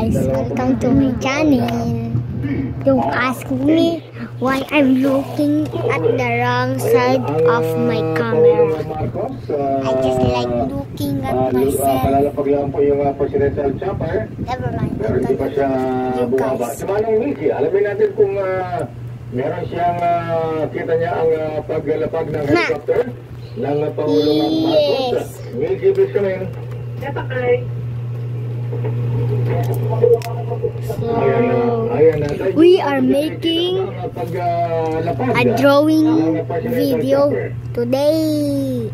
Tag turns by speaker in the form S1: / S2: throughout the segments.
S1: guys, welcome to my channel. Don't ask me why I'm looking at the wrong side of my camera. I just like looking at myself. Never mind, don't look at you guys.
S2: Alamin natin kung meron siyang kita niya ang paglalapag ng helicopter ng Pangulong Marcos. Milky Biscamin.
S1: So, we are making a drawing video today.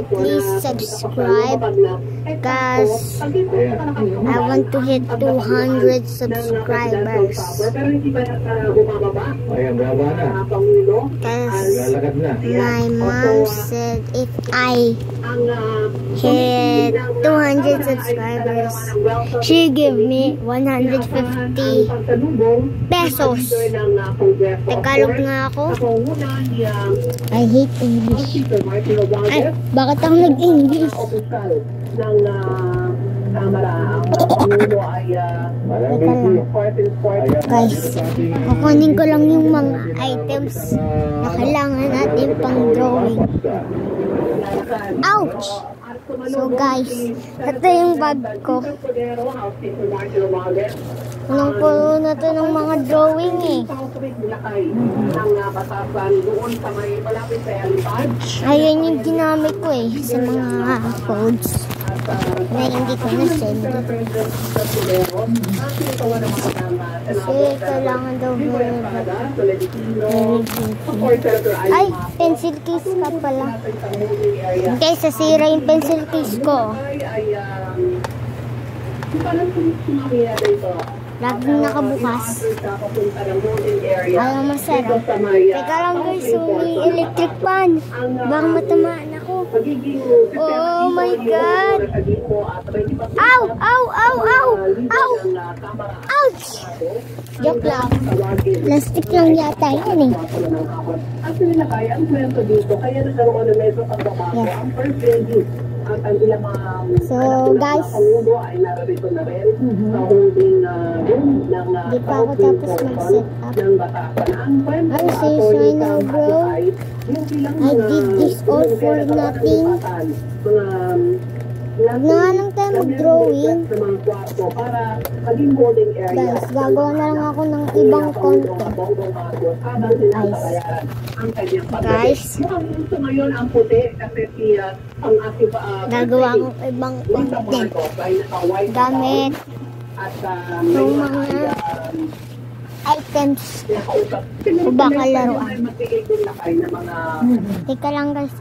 S1: Please subscribe, guys. I want to hit 200 subscribers. My mom said if I hit 200 subscribers, she give me 150 pesos. Tagalog nga ako. I hate English. Ay, bakit ako nag-English? Guys, kukunin ko lang yung mga items na kailangan natin pang drawing. Ouch! So guys, ito yung bag ko. Punong-puno na to ng mga drawing eh. Ayan yung ginamit ko eh sa mga codes na hindi ko na-send. Kasi kailangan daw ay, pencil case ka pala. Guys, sasira yung pencil case ko. Laging nakabukas. Ayaw masarap. Teka lang guys, may electric fan. Baka matamaan ako. Oh my God! Ow! Ow! Ow! Ow! Ow! Ouch! Joke lang. Plastic lang yata yun eh. So guys, di pa ako tapos mag-set up. I'm so sorry now, bro. I did this all for nothing. Huwag na nga lang tayo mag-drawing. Guys, gagawa na lang ako ng ibang content. Guys, gagawa akong ibang content gamit yung mga items o baka laruan. Teka lang guys.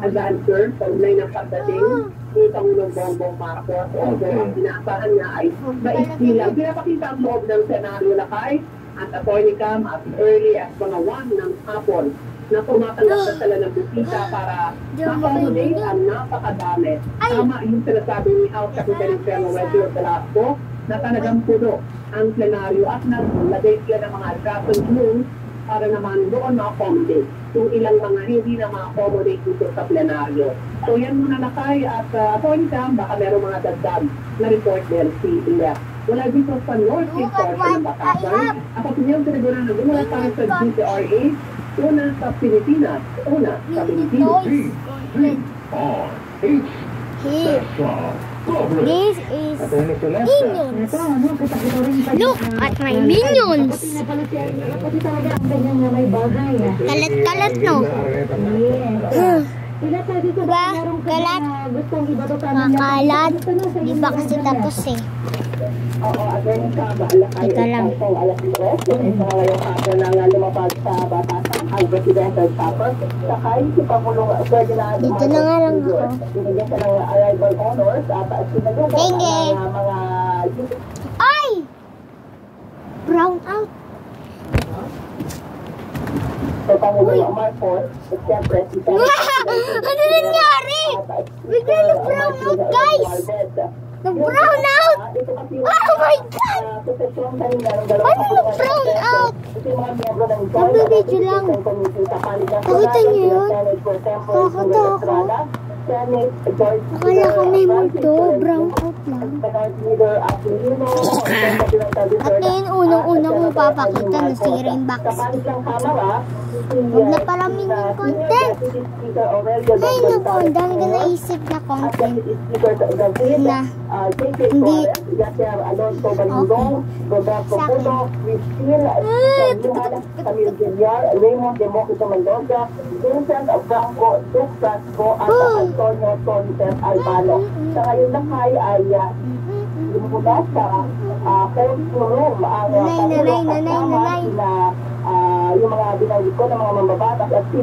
S2: Pangulong Bongbong Marcos ang inaasahan niya ay maistilang pinapakita ang loob ng senaryo lakay at Atty. Cam as early as mga 1 ng hapon na tumatanggap na sila ng bisita para ma-accommodate ang napakadami. Tama yung sinasabi ni House Secretary General Reggie Velasco na talagang puno ang plenaryo at naglagay sila ng mga adjustment rooms para naman doon ma-accommodate yung ilang mga hindi na ma-accommodate dito sa plenaryo. So yan muna lakay at Atty. Cam, baka meron mga dagdag na report din si Ilya. Wala dito sa North East portion ng Batasan. Ako piniyong tiniguran na gumula tayo sa GCRA, una sa Pilipinas, una sa Pilipinas.
S1: Here. This is minions. Look at my minions. Kalat-kalat no? Diba? Kalat? Makalat? Di ba kasi tapos eh? Teka lang. Dito na nga lang ako. Denge! Ay! Brown out! Uy! Ano nangyari? Bigla na brown out guys! Nag-brown out! Oh my God! Ano nag-brown out? Magbibidyo lang. Nakita niyo yun? Nakakatakot.
S2: Senate George
S1: Akala ko may multo, brown out lang.
S2: Leader Aquilino,
S1: At ngayon, unang-unang kong papakita na si Rainbox. Huwag na palamin yung content. Ay, naku, ang dami ka naisip na content. Na, hindi.
S2: Raymond Demokito Mendoza, Vincent Franco Ducasco, at Antonio Tontes Albano. Sa ngayon na ay lumula sa courtroom ang nanay na yung mga binanggit ko ng mga mambabatas at si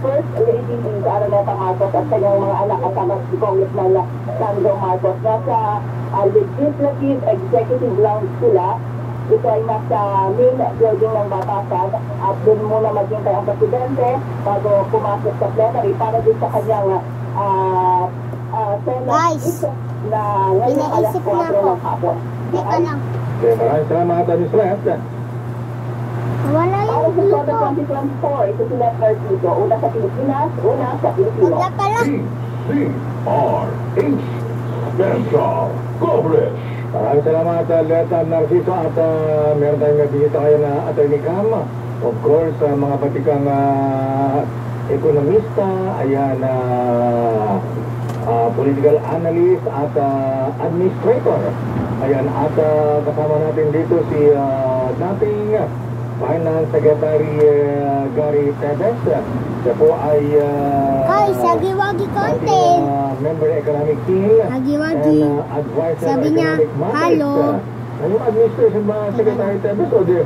S2: First Lady Liza Araneta Marcos at kanyang mga anak at anak si Congressman Sandro Marcos. Nasa legislative executive lounge sila. Ito ay nasa main building ng batasan at doon muna maghintay ang presidente bago pumasok sa plenary para din sa kanyang Senate na ngayon alas 4 ng hapon.
S1: Teka lang.
S3: Okay, maraming salamat, Anis Left.
S1: Wala
S2: Para
S1: yung
S2: sa
S1: luto.
S2: 2024, ito si Leonard Tito, una sa Pilipinas, una sa Pilipino.
S1: Wala pala.
S3: DCRH Special Coverage. Maraming salamat, Leta Narciso, at meron tayong bisita kayo na Attorney Cam. Of course, mga batikang ekonomista, ayan, political analyst at administrator. Ayan, at kasama natin dito si dating Finance Secretary Gary Tevez. Siya po ay
S1: Ay, Sagiwagi content.
S3: member economic team
S1: Sagiwagi.
S3: and advisor
S1: Sabi niya,
S3: economic matters.
S1: hello.
S3: Anong administration ba, Secretary Tevez, o di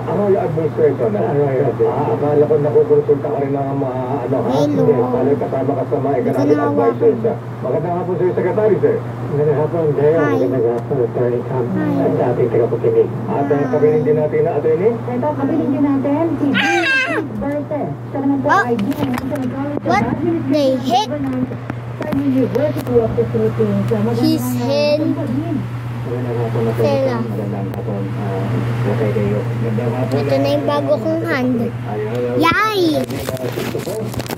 S3: Arroyo administration? Akala ko nakukonsulta ka rin ng mga
S1: Hello.
S3: Hindi, kasama ka sa mga economic
S1: Hindi
S3: advisors. Magandang hapon sa'yo, Secretary, sir. Magandang hapon, Jaya.
S1: Hi.
S3: Magandang hapon, Attorney Cam.
S1: Hi.
S3: At sa ating tagapakinig. At kabilin din natin na, Attorney.
S4: Ito, kabilin din natin si Berte. Siya naman po
S1: Ah!
S4: ay Dean ng College of
S1: What
S4: Administration
S1: the heck?
S4: and Governance sa University of the Philippines.
S1: His hand.
S3: Magandang hapon, Attorney
S1: Stella.
S3: Cam. Magandang hapon, Secretary Gayo. Magandang hapon.
S1: Ito na yung bago kong hand. Yay!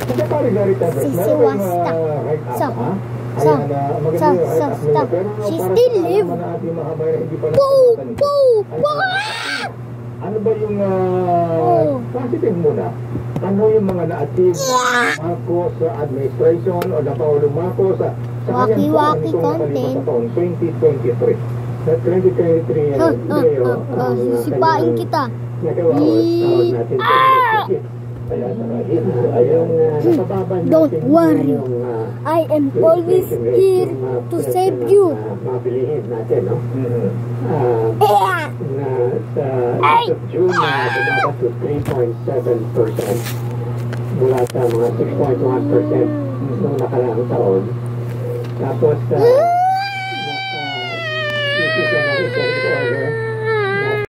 S3: Secretary Gary Tevez,
S1: Si
S3: meron
S1: was
S3: kayong,
S1: stuck.
S3: right up,
S1: So,
S3: ha?
S1: so,
S3: Ayan, maganda
S1: so,
S3: yung right
S1: so,
S3: up nila,
S1: stop.
S3: pero
S1: She
S3: para
S1: still
S3: sa
S1: live.
S3: mga ating mga bayan, hindi pa
S1: Poo!
S3: nakakatanig.
S1: Poo!
S3: Ay,
S1: Poo!
S3: ano ba yung
S1: Oh.
S3: positive muna? Ano yung mga na-achieve Marcos administration o na Paolo Marcos sa kanyang
S1: Waki-waki
S3: taon, itong
S1: content.
S3: nakalipas na taon, 2023. Sa 2023,
S1: Sisipain kita.
S3: nagawa tawag natin sa legislative. Kaya ayun, napababa natin
S1: Don't worry.
S3: yung
S1: I am always here to save you.
S3: mabilihin natin, no?
S1: Yeah.
S3: Na sa as of June na bumaba to 3.7% mula sa mga 6.1% noong nakaraang taon. Tapos